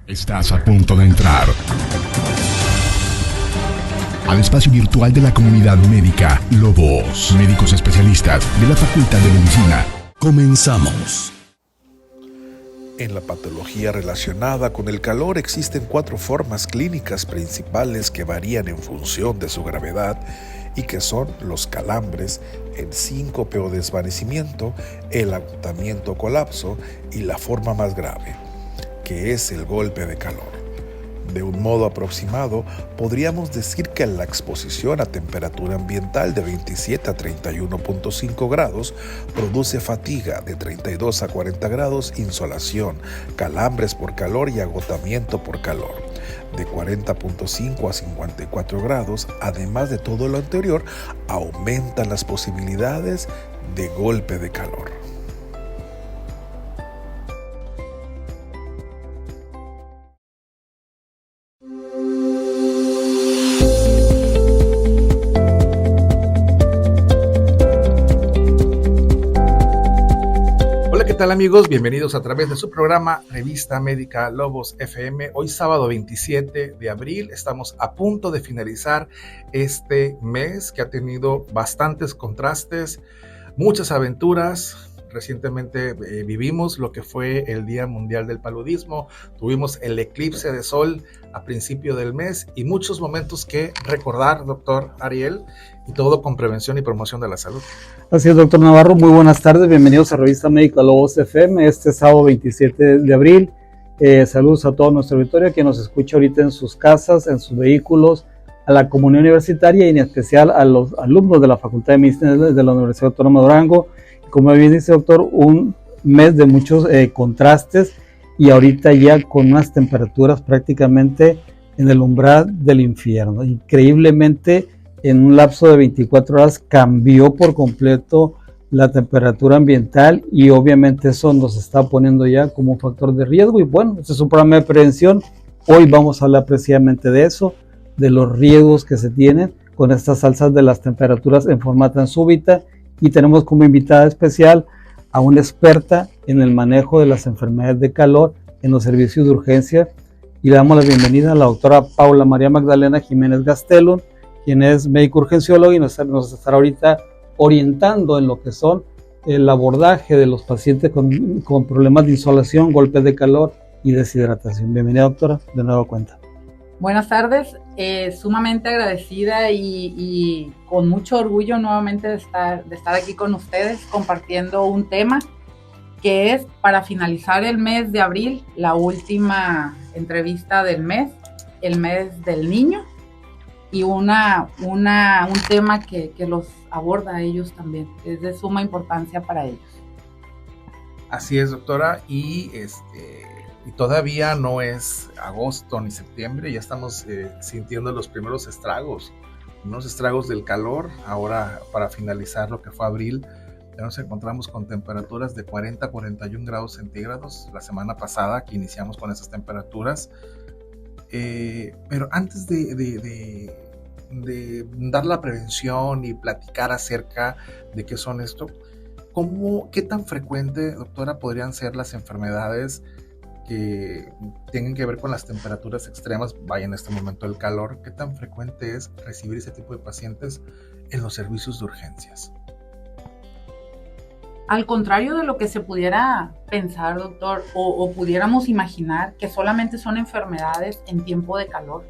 Estás a punto de entrar al espacio virtual de la comunidad médica Lobos, médicos especialistas de la Facultad de Medicina. Comenzamos. En la patología relacionada con el calor existen 4 formas clínicas principales que varían en función de su gravedad y que son los calambres, el síncope o desvanecimiento, el agotamiento o colapso y la forma más grave, que es el golpe de calor. De un modo aproximado, podríamos decir que la exposición a temperatura ambiental de 27 a 31.5 grados produce fatiga de 32 a 40 grados, insolación, calambres por calor y agotamiento por calor. De 40.5 a 54 grados, además de todo lo anterior, aumentan las posibilidades de golpe de calor. ¿Qué tal, amigos? Bienvenidos a través de su programa Revista Médica Lobos FM. Hoy sábado 27 de abril estamos a punto de finalizar este mes que ha tenido bastantes contrastes, muchas aventuras. Recientemente vivimos lo que fue el Día Mundial del Paludismo, tuvimos el eclipse de sol a principio del mes y muchos momentos que recordar, doctor Ariel, y todo con prevención y promoción de la salud. Así es, doctor Navarro, muy buenas tardes, bienvenidos a Revista Médica Lobos FM, este sábado 27 de abril. Saludos a todo nuestro auditorio que nos escucha ahorita en sus casas, en sus vehículos, a la comunidad universitaria y en especial a los alumnos de la Facultad de Medicina de la Universidad Autónoma de Durango. Como bien dice, doctor, un mes de muchos contrastes y ahorita ya con unas temperaturas prácticamente en el umbral del infierno. Increíblemente, en un lapso de 24 horas cambió por completo la temperatura ambiental y obviamente eso nos está poniendo ya como un factor de riesgo. Y bueno, este es un programa de prevención. Hoy vamos a hablar precisamente de eso, de los riesgos que se tienen con estas alzas de las temperaturas en forma tan súbita. Y tenemos como invitada especial a una experta en el manejo de las enfermedades de calor en los servicios de urgencia. Y le damos la bienvenida a la doctora Paula María Magdalena Jiménez Gastelum, quien es médico urgenciólogo y nos estará ahorita orientando en lo que son el abordaje de los pacientes con problemas de insolación, golpes de calor y deshidratación. Bienvenida, doctora, de nueva cuenta. Buenas tardes, sumamente agradecida y con mucho orgullo nuevamente de estar aquí con ustedes compartiendo un tema que es para finalizar el mes de abril, la última entrevista del mes, el mes del niño, y un tema que los aborda a ellos también, es de suma importancia para ellos. Así es, doctora, y todavía no es agosto ni septiembre, ya estamos sintiendo los primeros estragos, unos estragos del calor. Ahora, para finalizar lo que fue abril, ya nos encontramos con temperaturas de 40 a 41 grados centígrados la semana pasada que iniciamos con esas temperaturas. Pero antes de dar la prevención y platicar acerca de qué son esto, ¿qué tan frecuente, doctora, podrían ser las enfermedades que tengan que ver con las temperaturas extremas, vaya en este momento el calor? ¿Qué tan frecuente es recibir ese tipo de pacientes en los servicios de urgencias? Al contrario de lo que se pudiera pensar, doctor, o pudiéramos imaginar que solamente son enfermedades en tiempo de calor.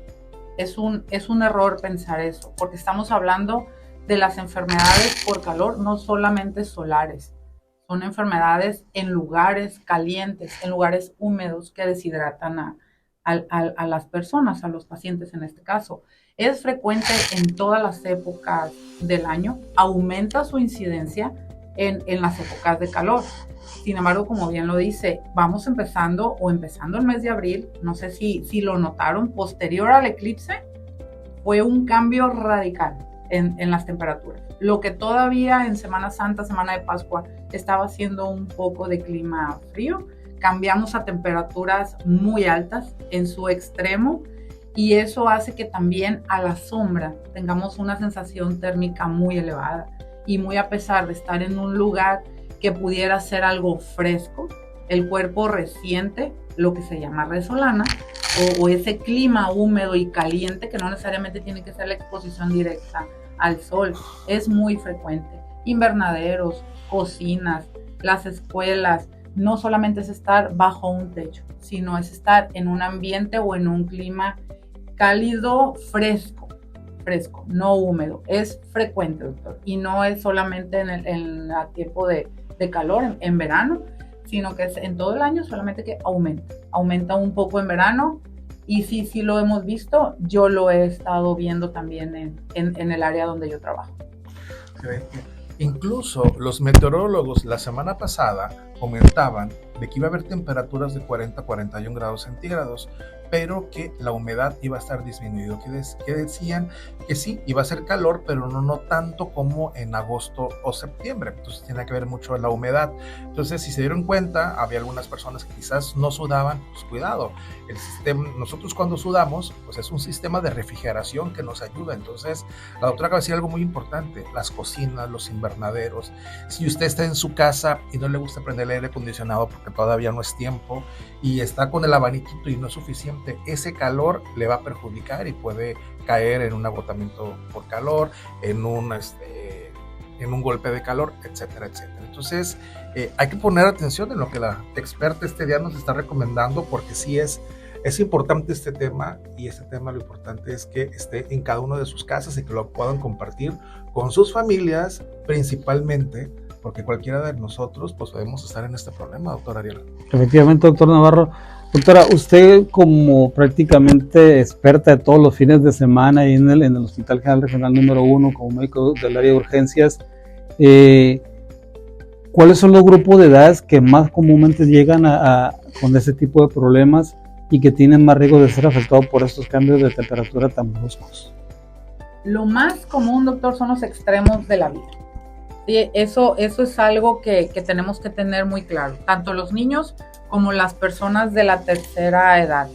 Es un error pensar eso, porque estamos hablando de las enfermedades por calor, no solamente solares. Son enfermedades en lugares calientes, en lugares húmedos que deshidratan a las personas, a los pacientes en este caso. Es frecuente en todas las épocas del año, aumenta su incidencia en las épocas de calor. Sin embargo, como bien lo dice, vamos empezando el mes de abril, no sé si lo notaron, posterior al eclipse, fue un cambio radical en las temperaturas. Lo que todavía en Semana Santa, Semana de Pascua, estaba haciendo un poco de clima frío, cambiamos a temperaturas muy altas en su extremo y eso hace que también a la sombra tengamos una sensación térmica muy elevada y muy a pesar de estar en un lugar que pudiera ser algo fresco, el cuerpo resiente lo que se llama resolana o ese clima húmedo y caliente que no necesariamente tiene que ser la exposición directa al sol. Es muy frecuente. Invernaderos, cocinas, las escuelas, no solamente es estar bajo un techo, sino es estar en un ambiente o en un clima cálido, fresco, no húmedo. Es frecuente, doctor, y no es solamente en el tiempo de calor, en verano, sino que es en todo el año, solamente que aumenta un poco en verano, y sí lo hemos visto. Yo lo he estado viendo también en el área donde yo trabajo. Incluso los meteorólogos la semana pasada comentaban de que iba a haber temperaturas de 40 a 41 grados centígrados, pero que la humedad iba a estar disminuido, que decían que sí, iba a ser calor, pero no tanto como en agosto o septiembre. Entonces tiene que ver mucho la humedad. Entonces, si se dieron cuenta, había algunas personas que quizás no sudaban. Pues cuidado, el sistema, nosotros cuando sudamos, pues es un sistema de refrigeración que nos ayuda. Entonces, la doctora acaba de decir algo muy importante: las cocinas, los invernaderos. Si usted está en su casa y no le gusta prender el aire acondicionado porque todavía no es tiempo, y está con el abaniquito y no es suficiente, ese calor le va a perjudicar y puede caer en un agotamiento por calor, en un golpe de calor, etcétera, etcétera. Entonces, hay que poner atención en lo que la experta este día nos está recomendando, porque sí es importante este tema, y este tema lo importante es que esté en cada una de sus casas y que lo puedan compartir con sus familias principalmente, porque cualquiera de nosotros pues podemos estar en este problema, doctor Ariel. Efectivamente, doctor Navarro. Doctora, usted como prácticamente experta de todos los fines de semana ahí en el Hospital General Regional número 1 como médico del área de urgencias, ¿cuáles son los grupos de edades que más comúnmente llegan con ese tipo de problemas y que tienen más riesgo de ser afectados por estos cambios de temperatura tan bruscos? Lo más común, doctor, son los extremos de la vida. Sí, eso es algo que tenemos que tener muy claro, tanto los niños como las personas de la tercera edad.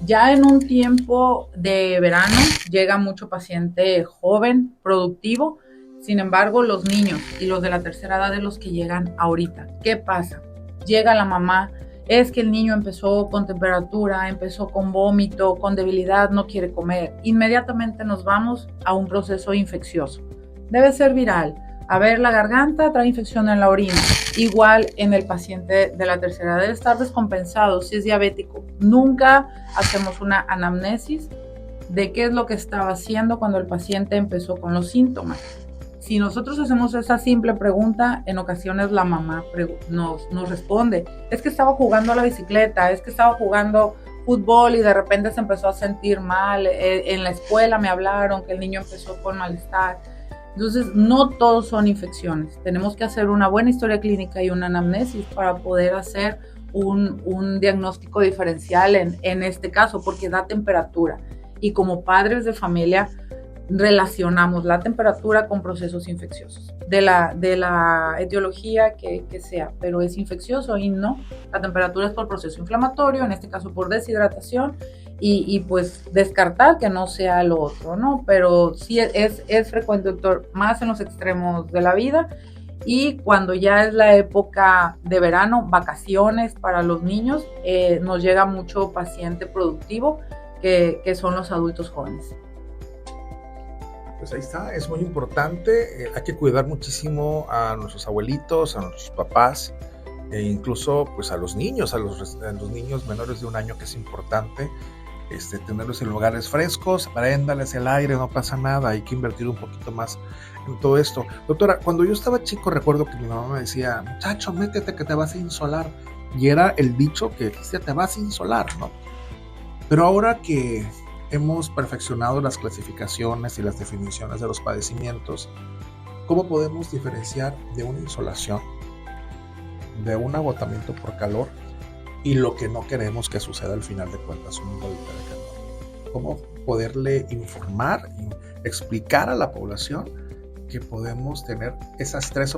Ya en un tiempo de verano llega mucho paciente joven, productivo. Sin embargo, los niños y los de la tercera edad de los que llegan ahorita. ¿Qué pasa? Llega la mamá, es que el niño empezó con temperatura, empezó con vómito, con debilidad, no quiere comer. Inmediatamente nos vamos a un proceso infeccioso. Debe ser viral. A ver, la garganta trae infección en la orina. Igual en el paciente de la tercera edad, debe estar descompensado si es diabético. Nunca hacemos una anamnesis de qué es lo que estaba haciendo cuando el paciente empezó con los síntomas. Si nosotros hacemos esa simple pregunta, en ocasiones la mamá nos responde: es que estaba jugando a la bicicleta, es que estaba jugando fútbol y de repente se empezó a sentir mal, en la escuela me hablaron que el niño empezó con malestar. Entonces, no todos son infecciones. Tenemos que hacer una buena historia clínica y una anamnesis para poder hacer un diagnóstico diferencial en este caso, porque da temperatura. Y como padres de familia, relacionamos la temperatura con procesos infecciosos, de la etiología que sea, pero es infeccioso y no. La temperatura es por proceso inflamatorio, en este caso por deshidratación, y pues descartar que no sea lo otro, ¿no? Pero sí es frecuente, doctor, más en los extremos de la vida, y cuando ya es la época de verano, vacaciones para los niños, nos llega mucho paciente productivo, que son los adultos jóvenes. Pues ahí está, es muy importante. Hay que cuidar muchísimo a nuestros abuelitos, a nuestros papás, e incluso pues a los niños, a los niños menores de 1 año, que es importante tenerlos en lugares frescos, préndales el aire, no pasa nada. Hay que invertir un poquito más en todo esto. Doctora, cuando yo estaba chico recuerdo que mi mamá me decía: muchacho, métete que te vas a insolar, y era el dicho que decía: te vas a insolar, ¿no? Pero ahora que hemos perfeccionado las clasificaciones y las definiciones de los padecimientos, ¿cómo podemos diferenciar de una insolación, de un agotamiento por calor, y lo que no queremos que suceda al final de cuentas, un golpe de calor? ¿Cómo poderle informar y explicar a la población que podemos tener esas tres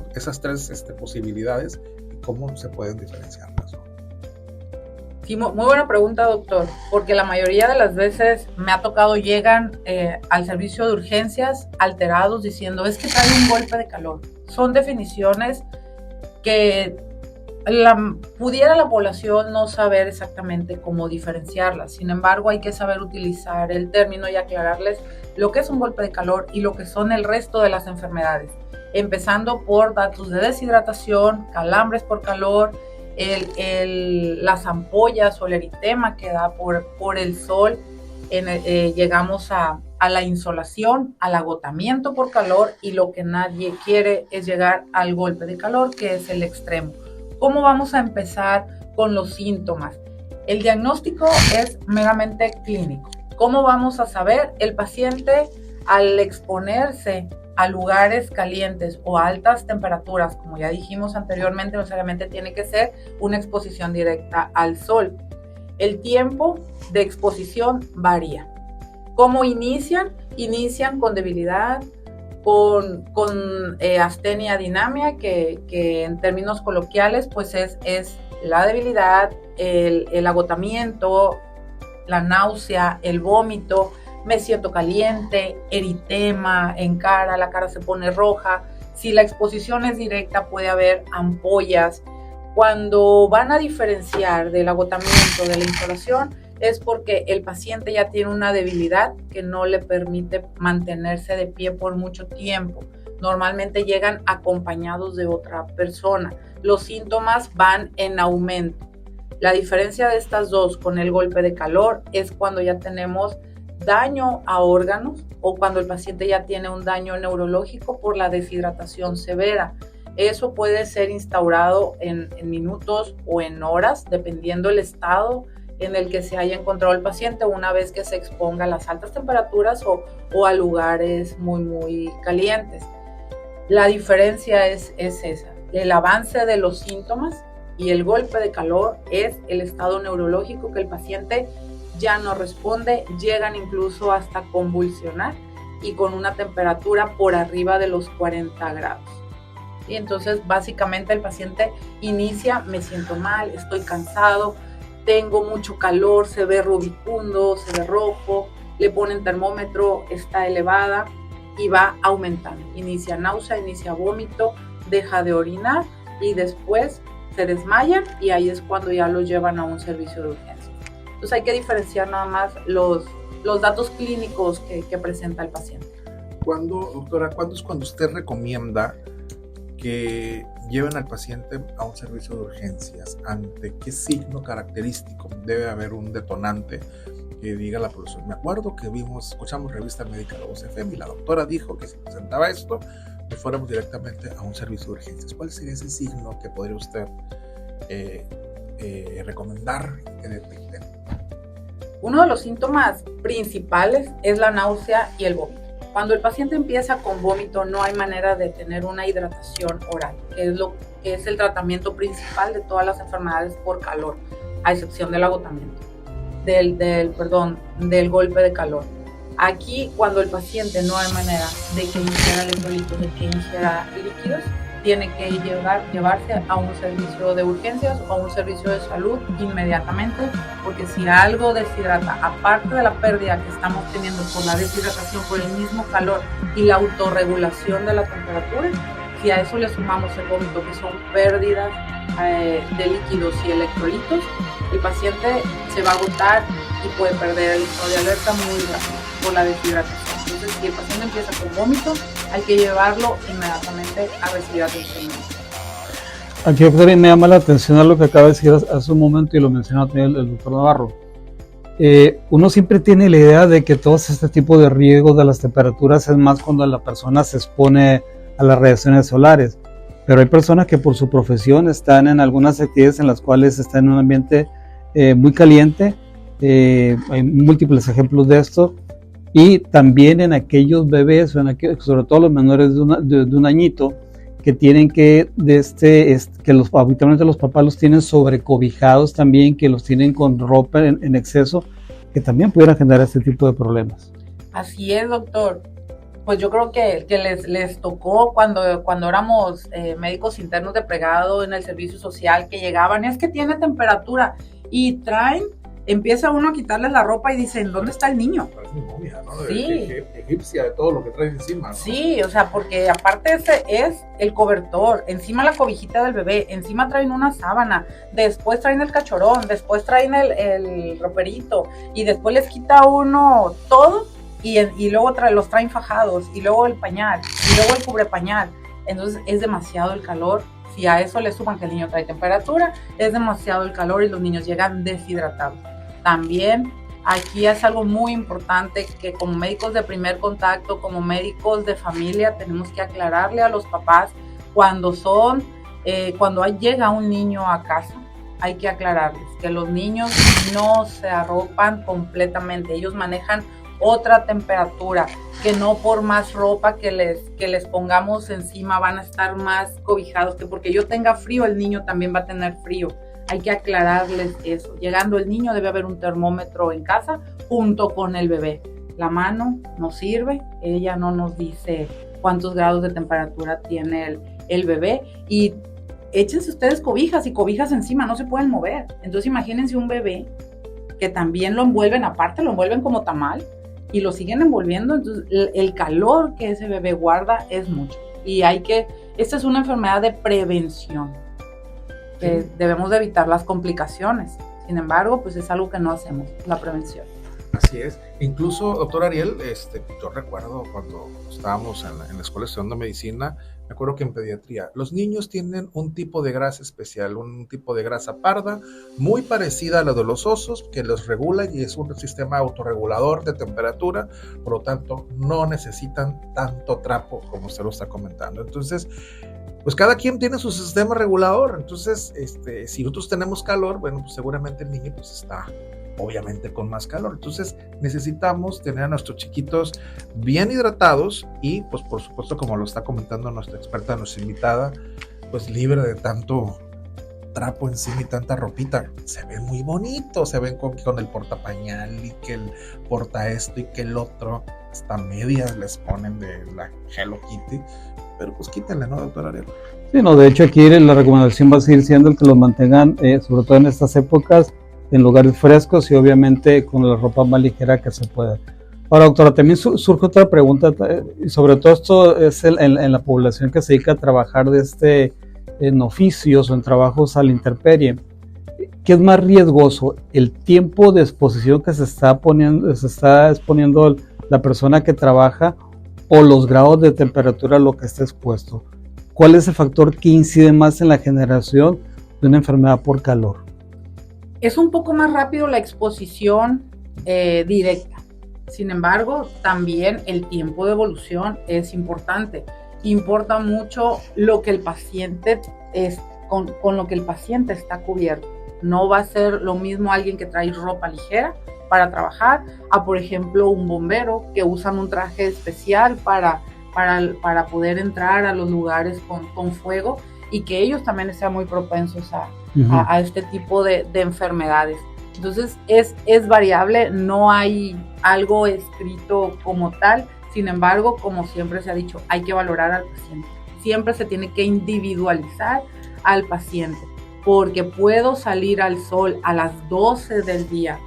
posibilidades y cómo se pueden diferenciarlas, ¿no? Sí, muy buena pregunta, doctor, porque la mayoría de las veces me ha tocado, llegan al servicio de urgencias alterados diciendo: es que trae un golpe de calor. Son definiciones que pudiera la población no saber exactamente cómo diferenciarlas. Sin embargo, hay que saber utilizar el término y aclararles lo que es un golpe de calor y lo que son el resto de las enfermedades, empezando por datos de deshidratación, calambres por calor, las ampollas o el eritema que da por el sol. Llegamos a la insolación, al agotamiento por calor, y lo que nadie quiere es llegar al golpe de calor, que es el extremo. ¿Cómo vamos a empezar con los síntomas? El diagnóstico es meramente clínico. ¿Cómo vamos a saber? El paciente, al exponerse a lugares calientes o a altas temperaturas, como ya dijimos anteriormente, no necesariamente tiene que ser una exposición directa al sol. El tiempo de exposición varía. ¿Cómo inician? Inician con debilidad, con astenia dinámica, que en términos coloquiales pues es la debilidad, el agotamiento, la náusea, el vómito, me siento caliente, eritema en cara, la cara se pone roja. Si la exposición es directa puede haber ampollas. Cuando van a diferenciar del agotamiento de la insolación es porque el paciente ya tiene una debilidad que no le permite mantenerse de pie por mucho tiempo. Normalmente llegan acompañados de otra persona. Los síntomas van en aumento. La diferencia de estas dos con el golpe de calor es cuando ya tenemos daño a órganos o cuando el paciente ya tiene un daño neurológico por la deshidratación severa. Eso puede ser instaurado en minutos o en horas, dependiendo del estado en el que se haya encontrado el paciente una vez que se exponga a las altas temperaturas o a lugares muy, muy calientes. La diferencia es esa. El avance de los síntomas y el golpe de calor es el estado neurológico que el paciente ya no responde, llegan incluso hasta convulsionar y con una temperatura por arriba de los 40 grados. Y entonces básicamente el paciente inicia, me siento mal, estoy cansado, tengo mucho calor, se ve rubicundo, se ve rojo, le ponen termómetro, está elevada y va aumentando. Inicia náusea, inicia vómito, deja de orinar y después se desmayan y ahí es cuando ya los llevan a un servicio de urgencia. Entonces hay que diferenciar nada más los datos clínicos que presenta el paciente. Doctora, ¿cuándo es cuando usted recomienda que lleven al paciente a un servicio de urgencias? ¿Ante qué signo característico debe haber un detonante que diga la población? Me acuerdo que escuchamos Revista Médica Lobos FM y la doctora dijo que si presentaba esto, que fuéramos directamente a un servicio de urgencias. ¿Cuál sería ese signo que podría usted recomendar que detecten? Uno de los síntomas principales es la náusea y el vómito. Cuando el paciente empieza con vómito, no hay manera de tener una hidratación oral, que es el tratamiento principal de todas las enfermedades por calor, a excepción del agotamiento, del golpe de calor. Aquí, cuando el paciente no hay manera de que ingiera electrolitos, de que ingiera líquidos, tiene que llevarse a un servicio de urgencias o a un servicio de salud inmediatamente, porque si algo deshidrata, aparte de la pérdida que estamos teniendo por la deshidratación, por el mismo calor y la autorregulación de la temperatura, si a eso le sumamos el vómito, que son pérdidas de líquidos y electrolitos, el paciente se va a agotar y puede perder el estado de alerta muy rápido por la deshidratación. Entonces, si el paciente empieza con vómito, hay que llevarlo inmediatamente a recibir atención médica. Aquí, doctor, me llama la atención a lo que acaba de decir hace un momento y lo mencionó también el doctor Navarro. Uno siempre tiene la idea de que todos este tipo de riesgos de las temperaturas es más cuando la persona se expone a las radiaciones solares, pero hay personas que por su profesión están en algunas actividades en las cuales están en un ambiente muy caliente. Hay múltiples ejemplos de esto. Y también en aquellos bebés, sobre todo los menores de un añito, que tienen que habitualmente los papás los tienen sobrecobijados también, que los tienen con ropa en exceso, que también pudieran generar este tipo de problemas. Así es, doctor. Pues yo creo que les tocó cuando éramos médicos internos de pregrado en el servicio social, que llegaban, es que tiene temperatura y traen empieza uno a quitarles la ropa y dicen, ¿dónde está el niño? Parece mi momia, ¿no? Sí. Egipcia, de todo lo que traes encima, ¿no? Sí, o sea, porque aparte ese es el cobertor, encima la cobijita del bebé, encima traen una sábana, después traen el cachorón, después traen el roperito, y después les quita uno todo, y luego los traen fajados, y luego el pañal, y luego el cubrepañal. Entonces es demasiado el calor. Si a eso le suman que el niño trae temperatura, es demasiado el calor y los niños llegan deshidratados. También aquí es algo muy importante que como médicos de primer contacto, como médicos de familia, tenemos que aclararle a los papás cuando llega un niño a casa, hay que aclararles que los niños no se arropan completamente, ellos manejan otra temperatura, que no por más ropa que les pongamos encima van a estar más cobijados, que porque yo tenga frío el niño también va a tener frío. Hay que aclararles eso. Llegando el niño debe haber un termómetro en casa junto con el bebé. La mano no sirve, ella no nos dice cuántos grados de temperatura tiene el bebé, y échense ustedes cobijas y cobijas encima, no se pueden mover. Entonces imagínense un bebé que también lo envuelven, aparte lo envuelven como tamal y lo siguen envolviendo, entonces el calor que ese bebé guarda es mucho. Y esta es una enfermedad de prevención, que debemos de evitar las complicaciones. Sin embargo, pues es algo que no hacemos, la prevención. Así es. Incluso, doctor Ariel, yo recuerdo cuando estábamos en la escuela estudiando medicina, me acuerdo que en pediatría, los niños tienen un tipo de grasa especial, un tipo de grasa parda, muy parecida a la de los osos, que los regula y es un sistema autorregulador de temperatura, por lo tanto, no necesitan tanto trapo como usted lo está comentando. Entonces, pues cada quien tiene su sistema regulador. Entonces, si nosotros tenemos calor, bueno, pues seguramente el niño pues está obviamente con más calor. Entonces necesitamos tener a nuestros chiquitos bien hidratados y pues por supuesto, como lo está comentando nuestra experta, nuestra invitada, pues libre de tanto trapo encima y tanta ropita. Se ven muy bonitos, se ven con el portapañal y que el porta esto y que el otro, hasta medias les ponen de la Hello Kitty, pero pues quítenle, ¿no, doctor Ariel? Sí, no, de hecho aquí la recomendación va a seguir siendo el que los mantengan, sobre todo en estas épocas, en lugares frescos y obviamente con la ropa más ligera que se pueda. Ahora, doctora, también surge otra pregunta, y sobre todo esto es en la población que se dedica a trabajar en oficios o en trabajos a la intemperie. ¿Qué es más riesgoso? ¿El tiempo de exposición que se está exponiendo la persona que trabaja o los grados de temperatura a lo que está expuesto? ¿Cuál es el factor que incide más en la generación de una enfermedad por calor? Es un poco más rápido la exposición directa. Sin embargo, también el tiempo de evolución es importante. Importa mucho lo que el paciente con lo que el paciente está cubierto. No va a ser lo mismo alguien que trae ropa ligera para trabajar a, por ejemplo, un bombero que usan un traje especial para poder entrar a los lugares con fuego, y que ellos también sean muy propensos a este tipo de enfermedades. Entonces es variable, no hay algo escrito como tal. Sin embargo, como siempre se ha dicho, hay que valorar al paciente. Siempre se tiene que individualizar al paciente, porque puedo salir al sol a las 12 del día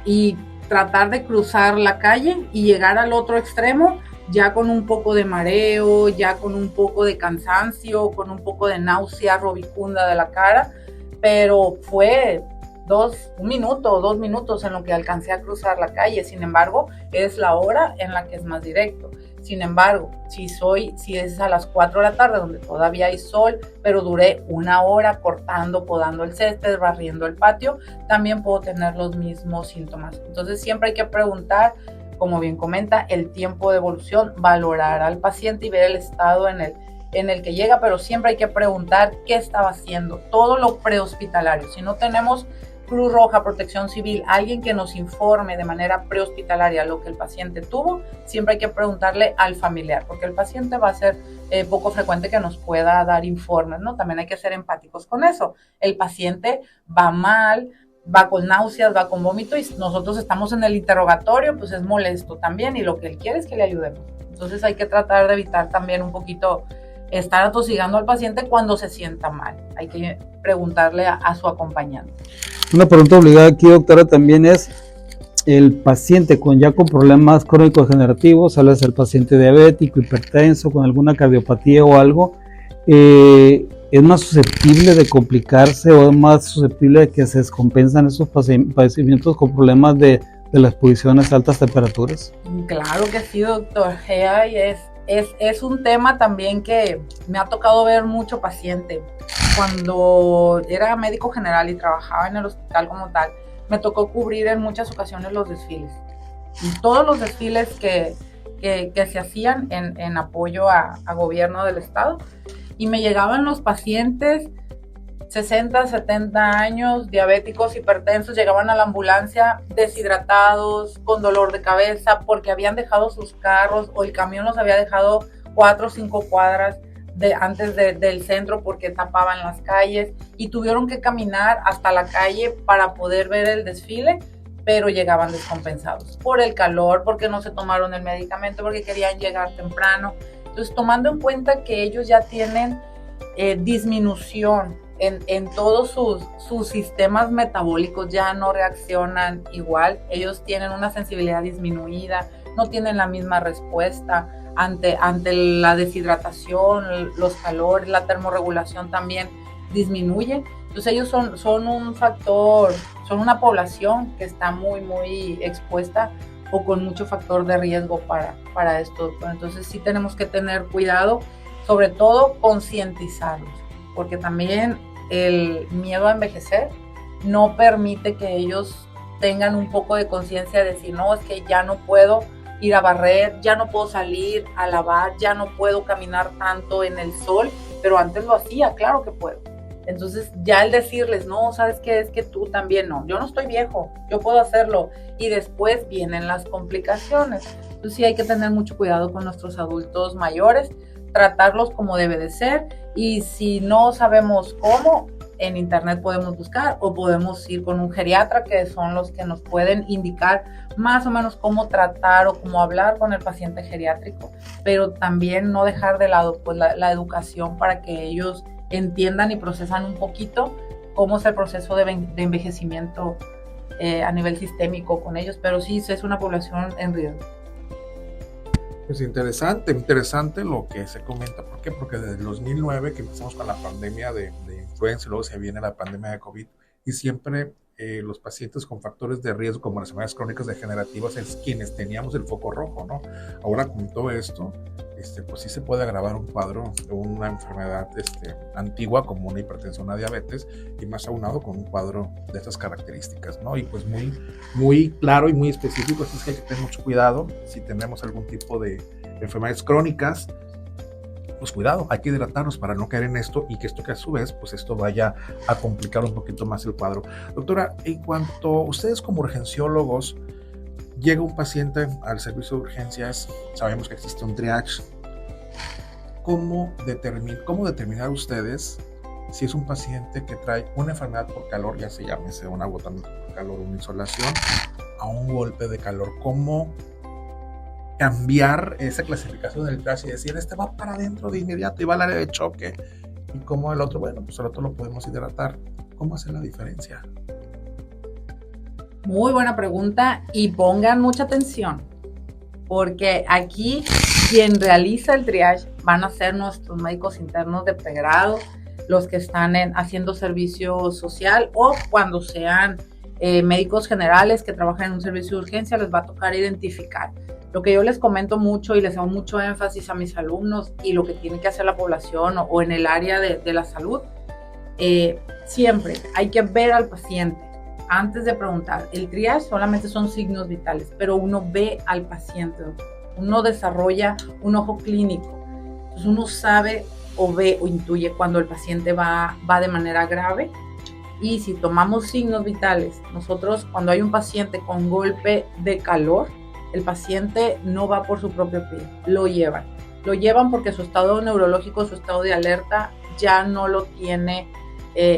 y tratar de cruzar la calle y llegar al otro extremo ya con un poco de mareo, ya con un poco de cansancio, con un poco de náusea robicunda de la cara, pero fue 1 minuto o 2 minutos en lo que alcancé a cruzar la calle. Sin embargo, es la hora en la que es más directo. Sin embargo, si es a las 4 de la tarde donde todavía hay sol, pero duré 1 hora cortando, podando el césped, barriendo el patio, también puedo tener los mismos síntomas. Entonces siempre hay que preguntar, como bien comenta, el tiempo de evolución, valorar al paciente y ver el estado en el que llega, pero siempre hay que preguntar qué estaba haciendo, todo lo prehospitalario. Si no tenemos Cruz Roja, Protección Civil, alguien que nos informe de manera prehospitalaria lo que el paciente tuvo, siempre hay que preguntarle al familiar, porque el paciente va a ser poco frecuente que nos pueda dar informes, ¿no? También hay que ser empáticos con eso. El paciente va mal, va con náuseas, va con vómito, y nosotros estamos en el interrogatorio, pues es molesto también, y lo que él quiere es que le ayudemos. Entonces hay que tratar de evitar también un poquito estar atosigando al paciente cuando se sienta mal. Hay que preguntarle a su acompañante. Una pregunta obligada aquí, doctora, también es el paciente con problemas crónicos degenerativos, hablas del paciente diabético, hipertenso, con alguna cardiopatía o algo, ¿es más susceptible de complicarse o es más susceptible de que se descompensan esos padecimientos con problemas de las exposiciones a altas temperaturas? Claro que sí, doctor. Es un tema también que me ha tocado ver mucho paciente. Cuando era médico general y trabajaba en el hospital como tal, me tocó cubrir en muchas ocasiones los desfiles. Y todos los desfiles que se hacían en apoyo a gobierno del estado. Y me llegaban los pacientes 60, 70 años, diabéticos, hipertensos, llegaban a la ambulancia deshidratados, con dolor de cabeza, porque habían dejado sus carros o el camión los había dejado 4 o 5 cuadras antes del centro porque tapaban las calles y tuvieron que caminar hasta la calle para poder ver el desfile, pero llegaban descompensados por el calor, porque no se tomaron el medicamento, porque querían llegar temprano. Entonces, tomando en cuenta que ellos ya tienen disminución en todos sus sistemas metabólicos, ya no reaccionan igual, ellos tienen una sensibilidad disminuida, no tienen la misma respuesta ante la deshidratación, los calores, la termorregulación también disminuye. Entonces ellos son un factor, son una población que está muy, muy expuesta o con mucho factor de riesgo para esto. Entonces sí tenemos que tener cuidado, sobre todo concientizarlos, porque también el miedo a envejecer no permite que ellos tengan un poco de conciencia de decir, no, es que ya no puedo ir a barrer, ya no puedo salir a lavar, ya no puedo caminar tanto en el sol, pero antes lo hacía, claro que puedo. Entonces ya el decirles, no, ¿sabes qué? Es que tú también no, yo no estoy viejo, yo puedo hacerlo, y después vienen las complicaciones. Entonces sí hay que tener mucho cuidado con nuestros adultos mayores, tratarlos como debe de ser, y si no sabemos cómo, en internet podemos buscar o podemos ir con un geriatra, que son los que nos pueden indicar más o menos cómo tratar o cómo hablar con el paciente geriátrico, pero también no dejar de lado pues la educación para que ellos entiendan y procesan un poquito cómo es el proceso de envejecimiento a nivel sistémico con ellos, pero sí es una población en riesgo. Pues interesante lo que se comenta. ¿Por qué? Porque desde el 2009 que empezamos con la pandemia de influenza y luego se viene la pandemia de COVID y siempre los pacientes con factores de riesgo como las enfermedades crónicas degenerativas es quienes teníamos el foco rojo, ¿no? Ahora con todo esto, pues sí se puede agravar un cuadro de una enfermedad antigua como una hipertensión, una diabetes, y más aunado con un cuadro de estas características, ¿no? Y pues muy, muy claro y muy específico, así es que hay que tener mucho cuidado si tenemos algún tipo de enfermedades crónicas. Pues cuidado, hay que hidratarnos para no caer en esto y que esto que a su vez, pues esto vaya a complicar un poquito más el cuadro. Doctora, en cuanto a ustedes como urgenciólogos, llega un paciente al servicio de urgencias, sabemos que existe un triage. ¿Cómo determinar ustedes si es un paciente que trae una enfermedad por calor, ya se llámese un agotamiento por calor, una insolación, a un golpe de calor? ¿Cómo cambiar esa clasificación del triage y decir, va para adentro de inmediato y va al área de choque? Y como el otro, bueno, pues el otro lo podemos hidratar. ¿Cómo hacer la diferencia? Muy buena pregunta, y pongan mucha atención, porque aquí quien realiza el triage van a ser nuestros médicos internos de pregrado, los que están haciendo servicio social, o cuando sean médicos generales que trabajan en un servicio de urgencia, les va a tocar identificar. Lo que yo les comento mucho y les hago mucho énfasis a mis alumnos y lo que tiene que hacer la población o en el área de la salud, siempre hay que ver al paciente antes de preguntar. El triage solamente son signos vitales, pero uno ve al paciente, uno desarrolla un ojo clínico, entonces uno sabe o ve o intuye cuando el paciente va de manera grave. Y si tomamos signos vitales, nosotros cuando hay un paciente con golpe de calor, el paciente no va por su propio pie, lo llevan porque su estado neurológico, su estado de alerta ya no lo tiene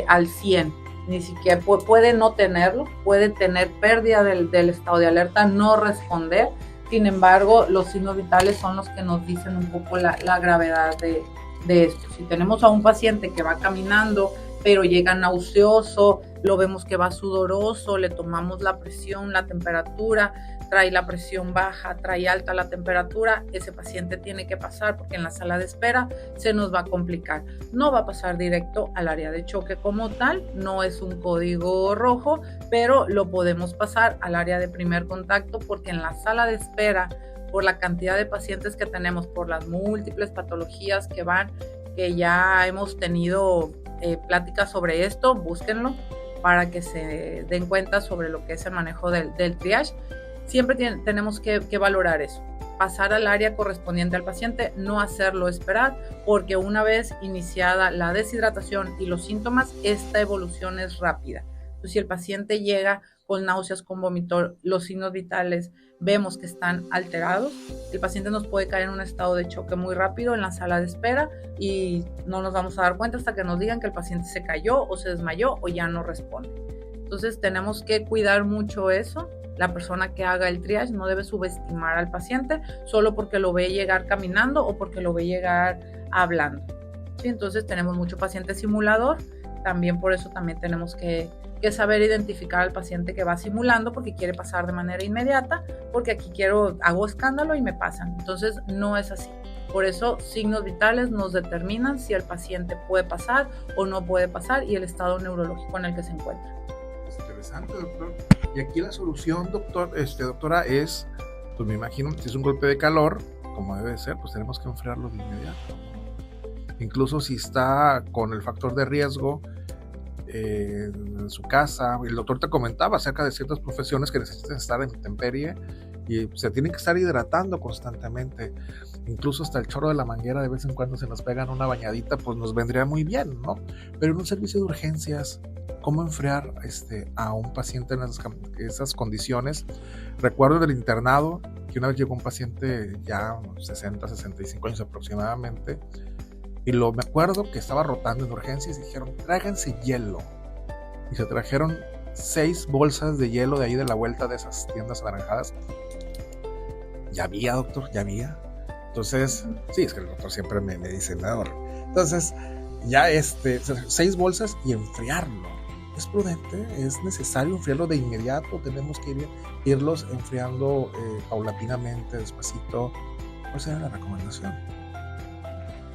al 100, ni siquiera puede no tenerlo, puede tener pérdida del estado de alerta, no responder. Sin embargo, los signos vitales son los que nos dicen un poco la gravedad de esto. Si tenemos a un paciente que va caminando, pero llega nauseoso, lo vemos que va sudoroso, le tomamos la presión, la temperatura, trae la presión baja, trae alta la temperatura, ese paciente tiene que pasar porque en la sala de espera se nos va a complicar. No va a pasar directo al área de choque como tal, no es un código rojo, pero lo podemos pasar al área de primer contacto porque en la sala de espera, por la cantidad de pacientes que tenemos, por las múltiples patologías que van, que ya hemos tenido pláticas sobre esto, búsquenlo para que se den cuenta sobre lo que es el manejo del triage. Siempre tenemos que valorar eso, pasar al área correspondiente al paciente, no hacerlo esperar, porque una vez iniciada la deshidratación y los síntomas, esta evolución es rápida. Entonces, si el paciente llega con náuseas, con vómito, los signos vitales vemos que están alterados, el paciente nos puede caer en un estado de choque muy rápido en la sala de espera y no nos vamos a dar cuenta hasta que nos digan que el paciente se cayó o se desmayó o ya no responde. Entonces tenemos que cuidar mucho eso. La persona que haga el triage no debe subestimar al paciente solo porque lo ve llegar caminando o porque lo ve llegar hablando. ¿Sí? Entonces tenemos mucho paciente simulador, también por eso también tenemos que saber identificar al paciente que va simulando porque quiere pasar de manera inmediata, porque aquí hago escándalo y me pasan. Entonces no es así. Por eso signos vitales nos determinan si el paciente puede pasar o no puede pasar y el estado neurológico en el que se encuentra. Es interesante, doctor. Y aquí la solución, doctora, es, pues me imagino, si es un golpe de calor, como debe ser, pues tenemos que enfriarlo de inmediato. Incluso si está con el factor de riesgo en su casa, el doctor te comentaba acerca de ciertas profesiones que necesitan estar en intemperie y se tienen que estar hidratando constantemente. Incluso hasta el chorro de la manguera de vez en cuando se nos pegan una bañadita, pues nos vendría muy bien, ¿no? Pero en un servicio de urgencias, ¿cómo enfriar a un paciente en esas condiciones? Recuerdo del internado que una vez llegó un paciente ya 60, 65 años aproximadamente, y me acuerdo que estaba rotando en urgencias y dijeron, tráiganse hielo. Y se trajeron 6 bolsas de hielo de ahí de la vuelta de esas tiendas anaranjadas. Ya había, doctor, ya había. Entonces, sí, es que el doctor siempre me dice, no. Entonces, ya 6 bolsas y enfriarlo. ¿Es prudente? ¿Es necesario enfriarlo de inmediato? ¿Tenemos que irlos enfriando paulatinamente, despacito? ¿Cuál sería la recomendación?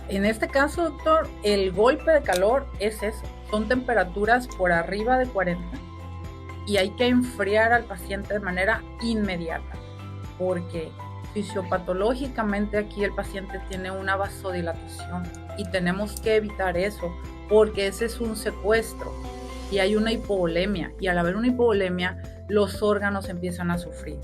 En este caso, doctor, el golpe de calor es eso. Son temperaturas por arriba de 40 y hay que enfriar al paciente de manera inmediata porque fisiopatológicamente aquí el paciente tiene una vasodilatación y tenemos que evitar eso porque ese es un secuestro y hay una hipovolemia y al haber una hipovolemia los órganos empiezan a sufrir.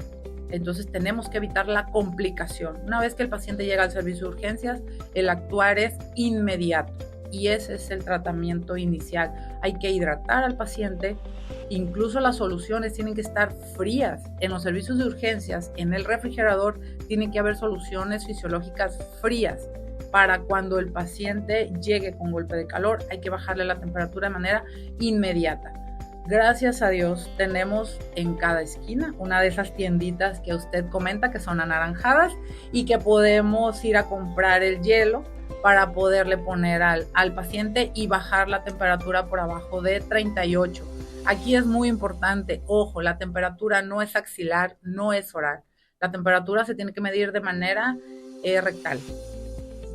Entonces tenemos que evitar la complicación. Una vez que el paciente llega al servicio de urgencias, el actuar es inmediato y ese es el tratamiento inicial. Hay que hidratar al paciente, incluso las soluciones tienen que estar frías. En los servicios de urgencias, en el refrigerador, tienen que haber soluciones fisiológicas frías. Para cuando el paciente llegue con golpe de calor, hay que bajarle la temperatura de manera inmediata. Gracias a Dios tenemos en cada esquina una de esas tienditas que usted comenta que son anaranjadas y que podemos ir a comprar el hielo para poderle poner al paciente y bajar la temperatura por abajo de 38. Aquí es muy importante, ojo, la temperatura no es axilar, no es oral. La temperatura se tiene que medir de manera rectal.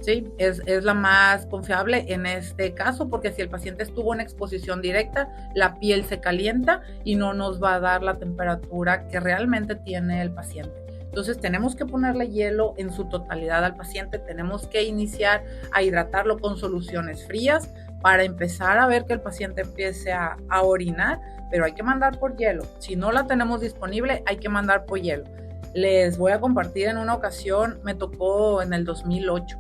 Sí, es la más confiable en este caso porque si el paciente estuvo en exposición directa, la piel se calienta y no nos va a dar la temperatura que realmente tiene el paciente. Entonces tenemos que ponerle hielo en su totalidad al paciente, tenemos que iniciar a hidratarlo con soluciones frías para empezar a ver que el paciente empiece a orinar, pero hay que mandar por hielo. Si no la tenemos disponible, hay que mandar por hielo. Les voy a compartir en una ocasión, me tocó en el 2008.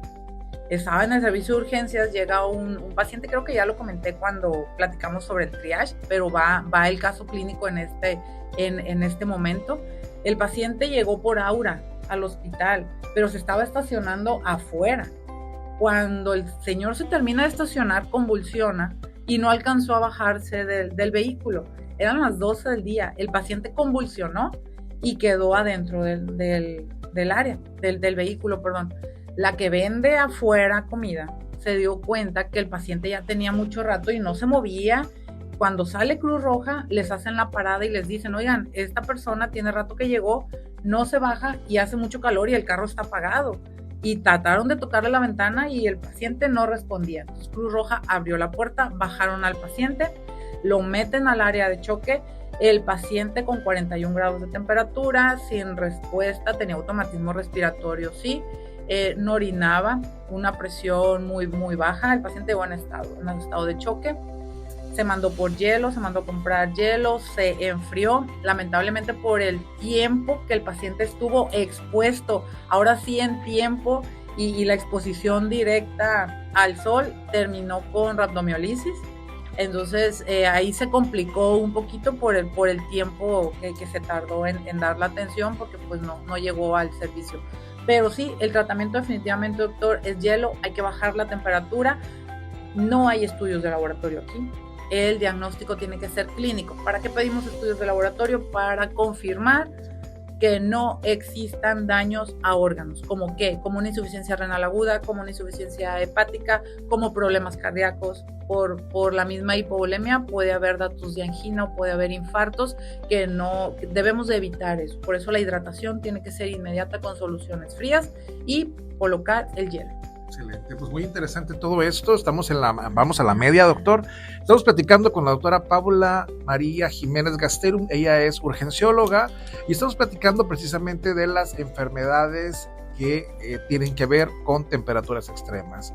Estaba en el servicio de urgencias, llega un paciente, creo que ya lo comenté cuando platicamos sobre el triage, pero va el caso clínico en este momento. El paciente llegó por Aura al hospital, pero se estaba estacionando afuera. Cuando el señor se termina de estacionar, convulsiona y no alcanzó a bajarse del vehículo. Eran las 12 del día, el paciente convulsionó y quedó adentro del vehículo, perdón. La que vende afuera comida se dio cuenta que el paciente ya tenía mucho rato y no se movía, cuando sale Cruz Roja, les hacen la parada y les dicen, oigan, esta persona tiene rato que llegó, no se baja y hace mucho calor y el carro está apagado. Y trataron de tocarle la ventana y el paciente no respondía. Entonces Cruz Roja abrió la puerta, bajaron al paciente, lo meten al área de choque. El paciente con 41 grados de temperatura, sin respuesta, tenía automatismo respiratorio, sí, no orinaba, una presión muy, muy baja. El paciente llegó en estado de choque. Se mandó por hielo, se mandó a comprar hielo, se enfrió, lamentablemente por el tiempo que el paciente estuvo expuesto, ahora sí en tiempo, y la exposición directa al sol terminó con rhabdomiolisis. Entonces ahí se complicó un poquito por el tiempo que se tardó en dar la atención, porque pues no llegó al servicio. Pero sí, el tratamiento definitivamente, doctor, es hielo, hay que bajar la temperatura, no hay estudios de laboratorio aquí. El diagnóstico tiene que ser clínico. ¿Para qué pedimos estudios de laboratorio? Para confirmar que no existan daños a órganos. ¿Como qué? Como una insuficiencia renal aguda, como una insuficiencia hepática, como problemas cardíacos. Por la misma hipovolemia puede haber datos de angina o puede haber infartos que debemos de evitar eso. Por eso la hidratación tiene que ser inmediata con soluciones frías y colocar el hielo. Excelente, pues muy interesante todo esto. Vamos a la media, doctor. Estamos platicando con la doctora Paula María Jiménez Gasterum. Ella es urgencióloga y estamos platicando precisamente de las enfermedades que tienen que ver con temperaturas extremas.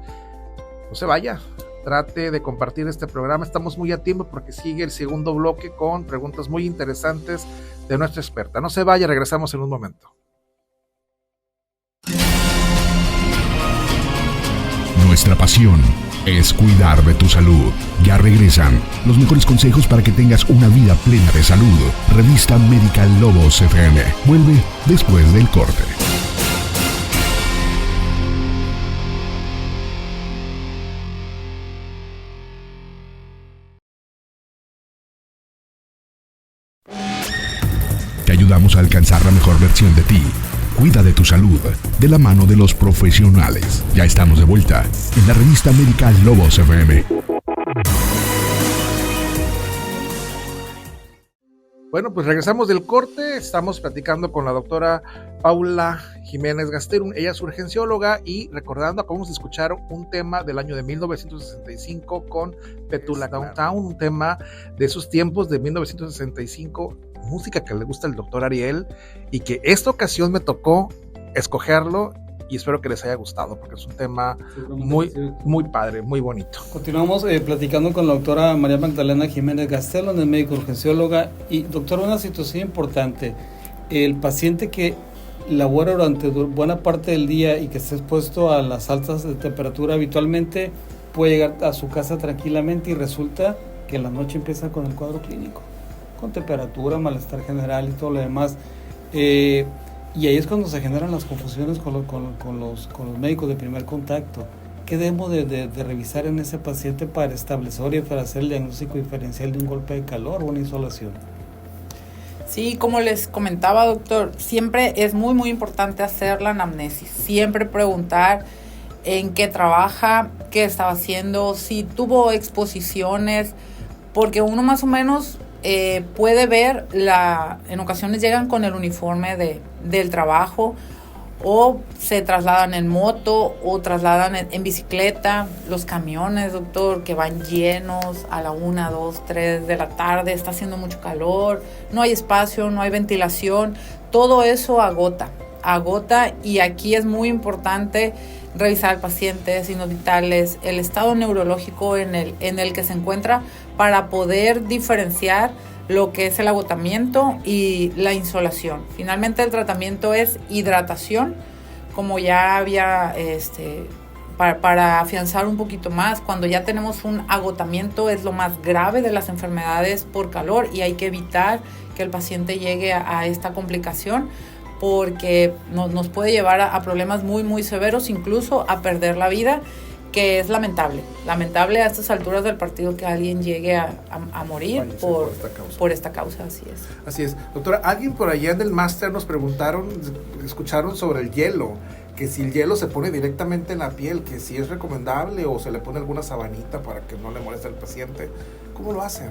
No se vaya, trate de compartir este programa. Estamos muy a tiempo porque sigue el segundo bloque con preguntas muy interesantes de nuestra experta. No se vaya, regresamos en un momento. Nuestra pasión es cuidar de tu salud. Ya regresan los mejores consejos para que tengas una vida plena de salud. Revista Médica Lobos FM. Vuelve después del corte. Te ayudamos a alcanzar la mejor versión de ti. Cuida de tu salud de la mano de los profesionales. Ya estamos de vuelta en la revista médica Lobos FM. Bueno, pues regresamos del corte. Estamos platicando con la doctora Paula Jiménez Gasterum. Ella es urgencióloga y recordando, acabamos de escuchar un tema del año de 1965 con Petula Downtown, un tema de esos tiempos de 1965, música que le gusta al doctor Ariel y que esta ocasión me tocó escogerlo y espero que les haya gustado porque es un tema muy padre, muy bonito. Continuamos platicando con la doctora María Magdalena Jiménez Gasterum, es médico urgencióloga. Y doctora, una situación importante, el paciente que labora durante buena parte del día y que está expuesto a las altas de temperatura habitualmente puede llegar a su casa tranquilamente y resulta que en la noche empieza con el cuadro clínico, con temperatura, malestar general y todo lo demás. Y ahí es cuando se generan las confusiones con los médicos de primer contacto. ¿Qué debemos de revisar en ese paciente para establecer y para hacer el diagnóstico diferencial de un golpe de calor o una insolación? Sí, como les comentaba, doctor, siempre es muy, muy importante hacer la anamnesis. Siempre preguntar en qué trabaja, qué estaba haciendo, si tuvo exposiciones, porque uno más o menos puede ver, en ocasiones llegan con el uniforme del trabajo o se trasladan en moto o trasladan en bicicleta. Los camiones, doctor, que van llenos a la 1, 2, 3 de la tarde, está haciendo mucho calor, no hay espacio, no hay ventilación, todo eso agota, y aquí es muy importante revisar al paciente, signos vitales, el estado neurológico en el que se encuentra para poder diferenciar lo que es el agotamiento y la insolación. Finalmente el tratamiento es hidratación, como ya había, para afianzar un poquito más, cuando ya tenemos un agotamiento es lo más grave de las enfermedades por calor y hay que evitar que el paciente llegue a esta complicación porque nos puede llevar a problemas muy, muy severos, incluso a perder la vida, que es lamentable a estas alturas del partido que alguien llegue a morir por esta causa, Así es. Doctora, alguien por allá en el máster nos escucharon sobre el hielo, que si el hielo se pone directamente en la piel, que si es recomendable o se le pone alguna sabanita para que no le moleste al paciente. ¿Cómo lo hacen?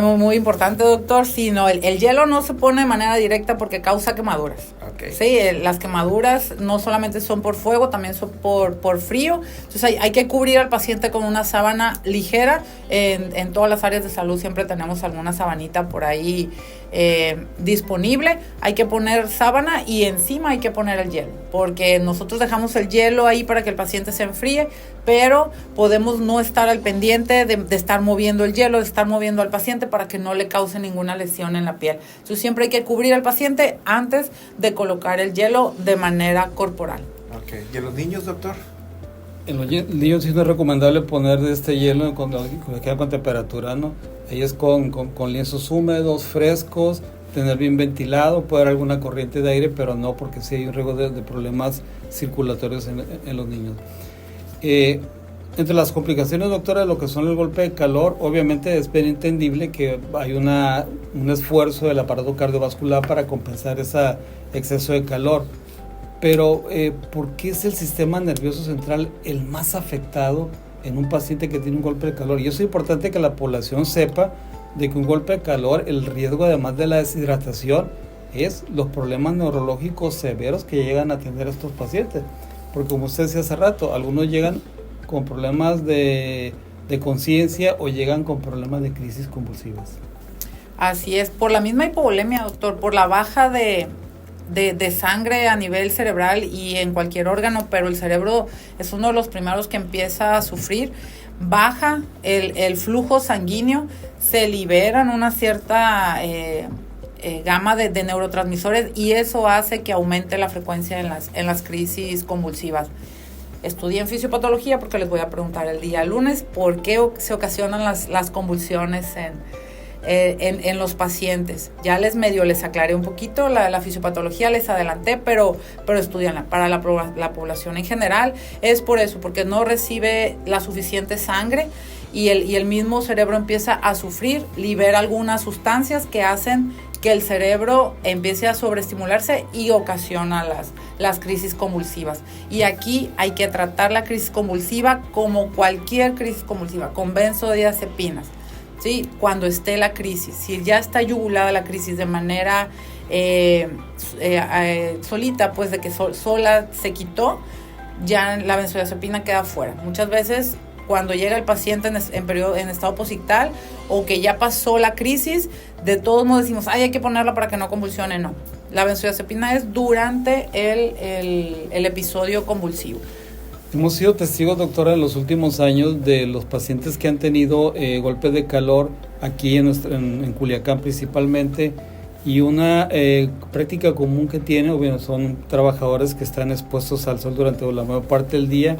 Muy, muy importante, doctor. Sí, no, el hielo no se pone de manera directa porque causa quemaduras. Okay. Sí, las quemaduras no solamente son por fuego, también son por frío. Entonces hay que cubrir al paciente con una sábana ligera. En todas las áreas de salud siempre tenemos alguna sabanita por ahí disponible. Hay que poner sábana y encima hay que poner el hielo, porque nosotros dejamos el hielo ahí para que el paciente se enfríe, pero podemos no estar al pendiente de estar moviendo el hielo, de estar moviendo al paciente para que no le cause ninguna lesión en la piel. Entonces siempre hay que cubrir al paciente antes de colocar el hielo de manera corporal. Okay. ¿Y en los niños, doctor? En los niños sí no es recomendable poner este hielo cuando queda con temperatura, ¿no? Ahí es con lienzos húmedos, frescos, tener bien ventilado, puede haber alguna corriente de aire, pero no, porque sí hay un riesgo de problemas circulatorios en los niños. Entre las complicaciones, doctora, de lo que son el golpe de calor, obviamente es bien entendible que hay un esfuerzo del aparato cardiovascular para compensar ese exceso de calor. Pero, ¿por qué es el sistema nervioso central el más afectado en un paciente que tiene un golpe de calor? Y eso es importante que la población sepa de que un golpe de calor, el riesgo además de la deshidratación, es los problemas neurológicos severos que llegan a tener estos pacientes. Porque como usted decía hace rato, algunos llegan con problemas de conciencia o llegan con problemas de crisis convulsivas. Así es, por la misma hipovolemia, doctor, por la baja de sangre a nivel cerebral y en cualquier órgano, pero el cerebro es uno de los primeros que empieza a sufrir. Baja el flujo sanguíneo, se liberan una cierta gama de neurotransmisores y eso hace que aumente la frecuencia en las crisis convulsivas. Estudien fisiopatología porque les voy a preguntar el día lunes por qué se ocasionan las convulsiones en los pacientes. Ya les aclaré un poquito la fisiopatología, les adelanté, pero estudianla. Para la población en general es por eso, porque no recibe la suficiente sangre y el mismo cerebro empieza a sufrir, libera algunas sustancias que hacen que el cerebro empiece a sobreestimularse y ocasiona las crisis convulsivas. Y aquí hay que tratar la crisis convulsiva como cualquier crisis convulsiva, con benzodiazepinas. ¿Sí? Cuando esté la crisis, si ya está yugulada la crisis de manera solita, pues de que sola se quitó, ya la benzodiazepina queda fuera. Muchas veces cuando llega el paciente en estado posictal o que ya pasó la crisis, de todos modos decimos, hay que ponerla para que no convulsione. No, la benzodiazepina es durante el episodio convulsivo. Hemos sido testigos, doctora, en los últimos años de los pacientes que han tenido golpes de calor aquí en Culiacán principalmente, y una práctica común que tienen, bueno, son trabajadores que están expuestos al sol durante la mayor parte del día,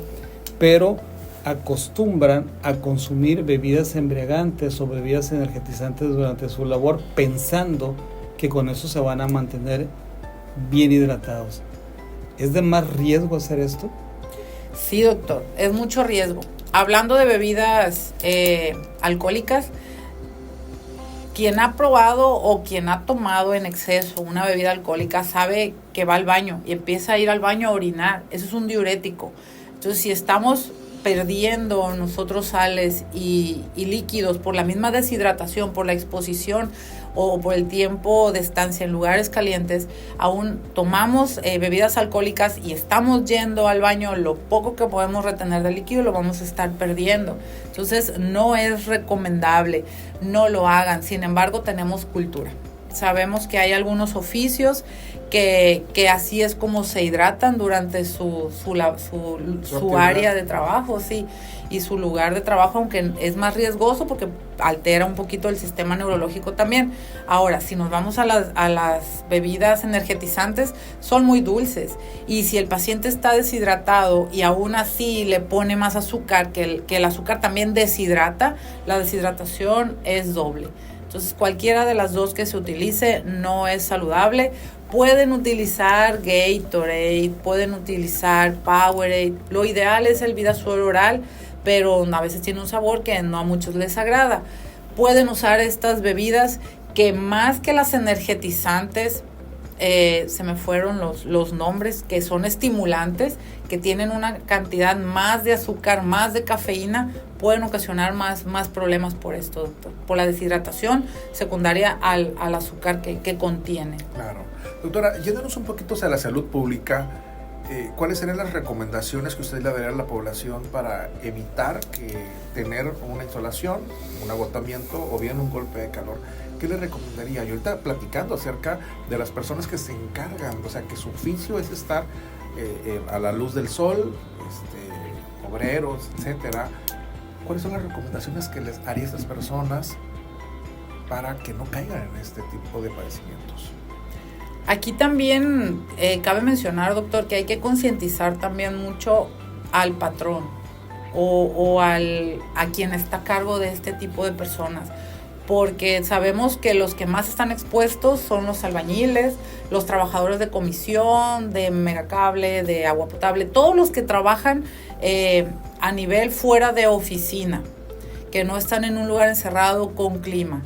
pero acostumbran a consumir bebidas embriagantes o bebidas energetizantes durante su labor, pensando que con eso se van a mantener bien hidratados. ¿Es de más riesgo hacer esto? Sí, doctor, es mucho riesgo. Hablando de bebidas alcohólicas, quien ha probado o quien ha tomado en exceso una bebida alcohólica sabe que va al baño y empieza a ir al baño a orinar. Eso es un diurético. Entonces, si estamos perdiendo nosotros sales y líquidos por la misma deshidratación, por la exposición o por el tiempo de estancia en lugares calientes, aún tomamos bebidas alcohólicas y estamos yendo al baño, lo poco que podemos retener de líquido lo vamos a estar perdiendo. Entonces no es recomendable, no lo hagan. Sin embargo, tenemos cultura. Sabemos que hay algunos oficios que así es como se hidratan durante su área de trabajo, sí, y su lugar de trabajo, aunque es más riesgoso porque altera un poquito el sistema neurológico también. Ahora, si nos vamos a las bebidas energetizantes, son muy dulces, y si el paciente está deshidratado y aún así le pone más azúcar, que el azúcar también deshidrata, la deshidratación es doble. Entonces, cualquiera de las dos que se utilice no es saludable. Pueden utilizar Gatorade, pueden utilizar Powerade. Lo ideal es el Vidasol oral, pero a veces tiene un sabor que no a muchos les agrada. Pueden usar estas bebidas que más que las energetizantes se me fueron los nombres, que son estimulantes, que tienen una cantidad más de azúcar, más de cafeína, pueden ocasionar más problemas por esto, doctor, por la deshidratación secundaria al azúcar que contiene. Claro. Doctora, yéndonos un poquito hacia la salud pública, ¿cuáles serían las recomendaciones que usted le daría a la población para evitar tener una insolación, un agotamiento o bien un golpe de calor? ¿Qué le recomendaría? Y ahorita platicando acerca de las personas que se encargan, o sea, que su oficio es estar a la luz del sol, obreros, etcétera. ¿Cuáles son las recomendaciones que les haría a estas personas para que no caigan en este tipo de padecimientos? Aquí también cabe mencionar, doctor, que hay que concientizar también mucho al patrón o a quien está a cargo de este tipo de personas, porque sabemos que los que más están expuestos son los albañiles, los trabajadores de comisión, de megacable, de agua potable, todos los que trabajan a nivel fuera de oficina, que no están en un lugar encerrado con clima.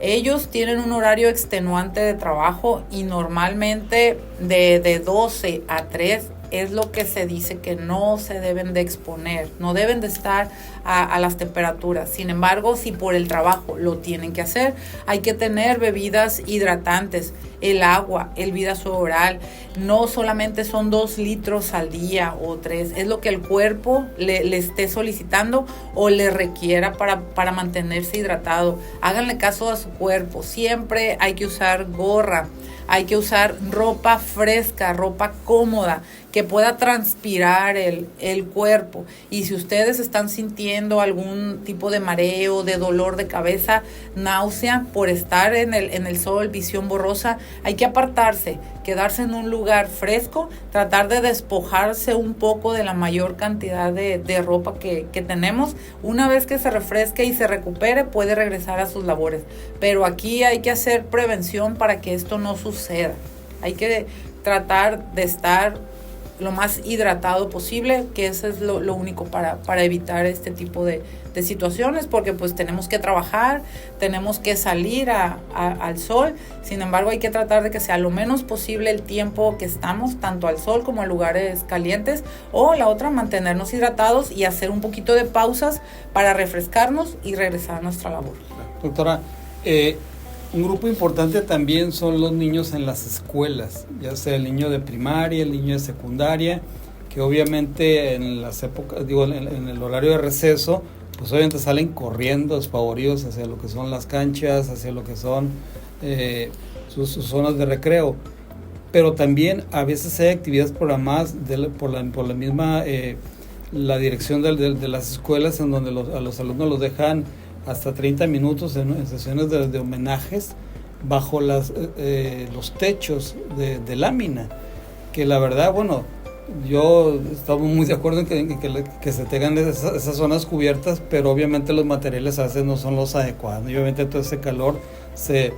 Ellos tienen un horario extenuante de trabajo y normalmente de 12 a 3 es lo que se dice que no se deben de exponer, no deben de estar a las temperaturas. Sin embargo, si por el trabajo lo tienen que hacer, hay que tener bebidas hidratantes, el agua, el Vidasol oral. No solamente son 2 litros al día o 3, es lo que el cuerpo le esté solicitando o le requiera para mantenerse hidratado. Háganle caso a su cuerpo, siempre hay que usar gorra. Hay que usar ropa fresca, ropa cómoda, que pueda transpirar el cuerpo. Y si ustedes están sintiendo algún tipo de mareo, de dolor de cabeza, náusea, por estar en el sol, visión borrosa, hay que apartarse, quedarse en un lugar fresco, tratar de despojarse un poco de la mayor cantidad de ropa que tenemos. Una vez que se refresque y se recupere, puede regresar a sus labores. Pero aquí hay que hacer prevención para que esto no suceda. Hay que tratar de estar lo más hidratado posible, que eso es lo único para evitar este tipo de situaciones, porque pues tenemos que trabajar, tenemos que salir al sol. Sin embargo, hay que tratar de que sea lo menos posible el tiempo que estamos, tanto al sol como en lugares calientes, o la otra, mantenernos hidratados y hacer un poquito de pausas para refrescarnos y regresar a nuestra labor. Doctora, un grupo importante también son los niños en las escuelas, ya sea el niño de primaria, el niño de secundaria, que obviamente en las épocas, en el horario de receso, pues obviamente salen corriendo despavoridos hacia lo que son las canchas, hacia lo que son sus zonas de recreo. Pero también a veces hay actividades programadas por la misma la dirección de las escuelas, en donde a los alumnos los dejan hasta 30 minutos en sesiones de homenajes bajo los techos de lámina, que la verdad, bueno, yo estaba muy de acuerdo en que se tengan esas zonas cubiertas, pero obviamente los materiales a veces no son los adecuados, y obviamente todo ese calor se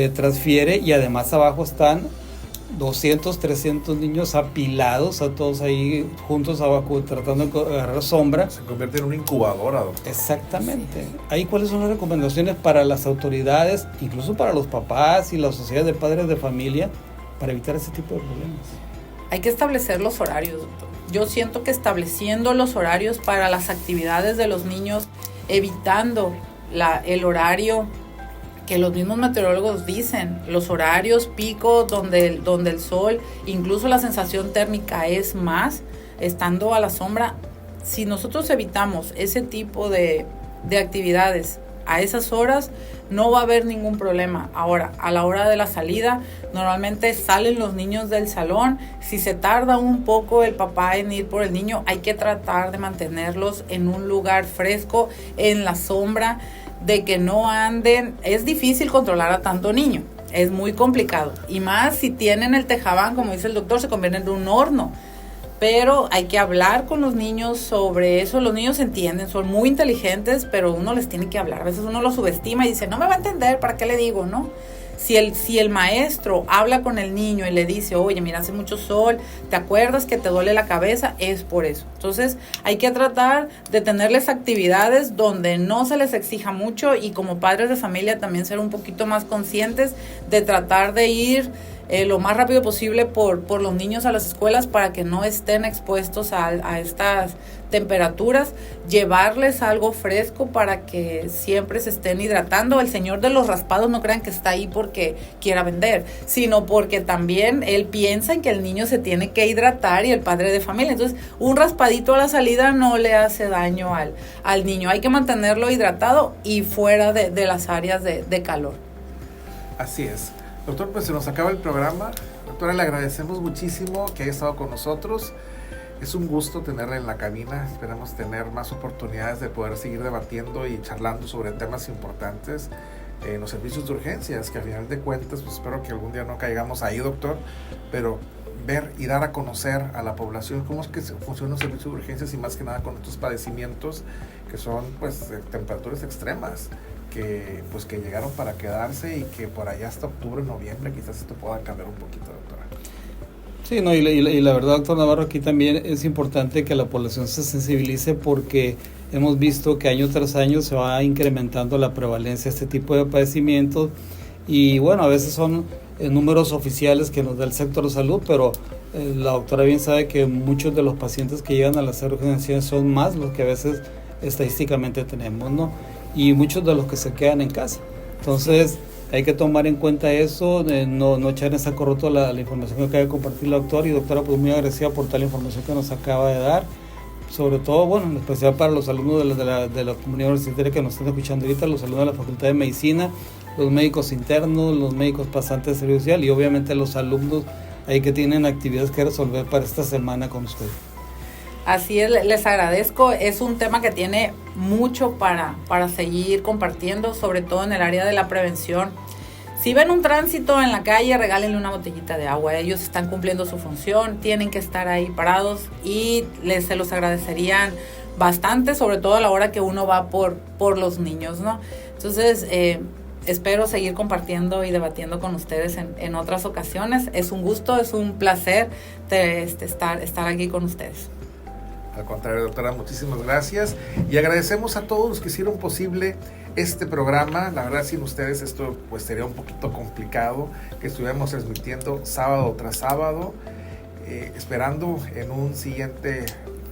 transfiere, y además abajo están 200, 300 niños apilados, a todos ahí juntos abajo tratando de agarrar sombra. Se convierte en una incubadora, doctor. Exactamente. Ahí, ¿cuáles son las recomendaciones para las autoridades, incluso para los papás y la sociedad de padres de familia, para evitar ese tipo de problemas? Hay que establecer los horarios, doctor. Yo siento que estableciendo los horarios para las actividades de los niños, evitando el horario que los mismos meteorólogos dicen, los horarios pico donde el sol, incluso la sensación térmica es más, estando a la sombra. Si nosotros evitamos ese tipo de actividades a esas horas, no va a haber ningún problema. Ahora, a la hora de la salida, normalmente salen los niños del salón. Si se tarda un poco el papá en ir por el niño, hay que tratar de mantenerlos en un lugar fresco, en la sombra, de que no anden. Es difícil controlar a tanto niño, es muy complicado, y más si tienen el tejabán, como dice el doctor, se convierte en un horno. Pero hay que hablar con los niños sobre eso. Los niños entienden, son muy inteligentes, pero uno les tiene que hablar. A veces uno los subestima y dice, no me va a entender, ¿para qué le digo? ¿No? Si el maestro habla con el niño y le dice, oye, mira, hace mucho sol, ¿te acuerdas que te duele la cabeza? Es por eso. Entonces hay que tratar de tenerles actividades donde no se les exija mucho, y como padres de familia también ser un poquito más conscientes de tratar de ir lo más rápido posible por los niños a las escuelas para que no estén expuestos a estas temperaturas, llevarles algo fresco para que siempre se estén hidratando. El señor de los raspados no crean que está ahí porque quiera vender, sino porque también él piensa en que el niño se tiene que hidratar y el padre de familia. Entonces, un raspadito a la salida no le hace daño al niño. Hay que mantenerlo hidratado y fuera de las áreas de calor. Así es. Doctor, pues se nos acaba el programa. Doctora, le agradecemos muchísimo que haya estado con nosotros. Es un gusto tenerla en la cabina. Esperamos tener más oportunidades de poder seguir debatiendo y charlando sobre temas importantes en los servicios de urgencias, que al final de cuentas, pues espero que algún día no caigamos ahí, doctor, pero ver y dar a conocer a la población cómo es que funcionan los servicios de urgencias y más que nada con estos padecimientos que son pues temperaturas extremas, que llegaron para quedarse y que por allá hasta octubre, noviembre quizás esto pueda cambiar un poquito, doctora. Sí, no, y la verdad, doctor Navarro, aquí también es importante que la población se sensibilice porque hemos visto que año tras año se va incrementando la prevalencia de este tipo de padecimientos y bueno, a veces son números oficiales que nos da el sector de salud, pero la doctora bien sabe que muchos de los pacientes que llegan a las urgencias son más los que a veces estadísticamente tenemos, ¿no? Y muchos de los que se quedan en casa. Entonces, hay que tomar en cuenta eso, no echar en saco roto la información que acaba de compartir la doctora. Y doctora, pues muy agradecida por toda la información que nos acaba de dar. Sobre todo, bueno, en especial para los alumnos de la comunidad universitaria que nos están escuchando ahorita, los alumnos de la Facultad de Medicina, los médicos internos, los médicos pasantes de servicio social y obviamente los alumnos ahí que tienen actividades que resolver para esta semana con ustedes. Así es, les agradezco. Es un tema que tiene mucho para seguir compartiendo, sobre todo en el área de la prevención. Si ven un tránsito en la calle, regálenle una botellita de agua. Ellos están cumpliendo su función, tienen que estar ahí parados y se los agradecerían bastante, sobre todo a la hora que uno va por los niños, ¿no? Entonces, espero seguir compartiendo y debatiendo con ustedes en otras ocasiones. Es un gusto, es un placer estar aquí con ustedes. Al contrario, doctora, muchísimas gracias y agradecemos a todos los que hicieron posible este programa. La verdad, sin ustedes esto pues sería un poquito complicado que estuviéramos transmitiendo sábado tras sábado, esperando en un siguiente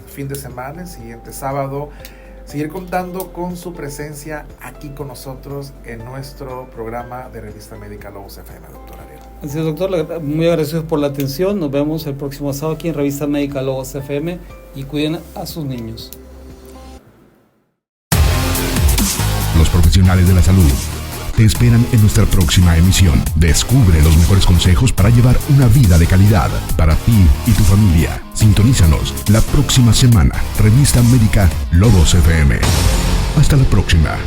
fin de semana, el siguiente sábado, seguir contando con su presencia aquí con nosotros en nuestro programa de Revista Médica Lobos FM, doctora Ariel. Así es, doctor, muy agradecidos por la atención. Nos vemos el próximo sábado aquí en Revista Médica Lobos FM y cuiden a sus niños. Los profesionales de la salud te esperan en nuestra próxima emisión. Descubre los mejores consejos para llevar una vida de calidad para ti y tu familia. Sintonízanos la próxima semana. Revista Médica Lobos FM. Hasta la próxima.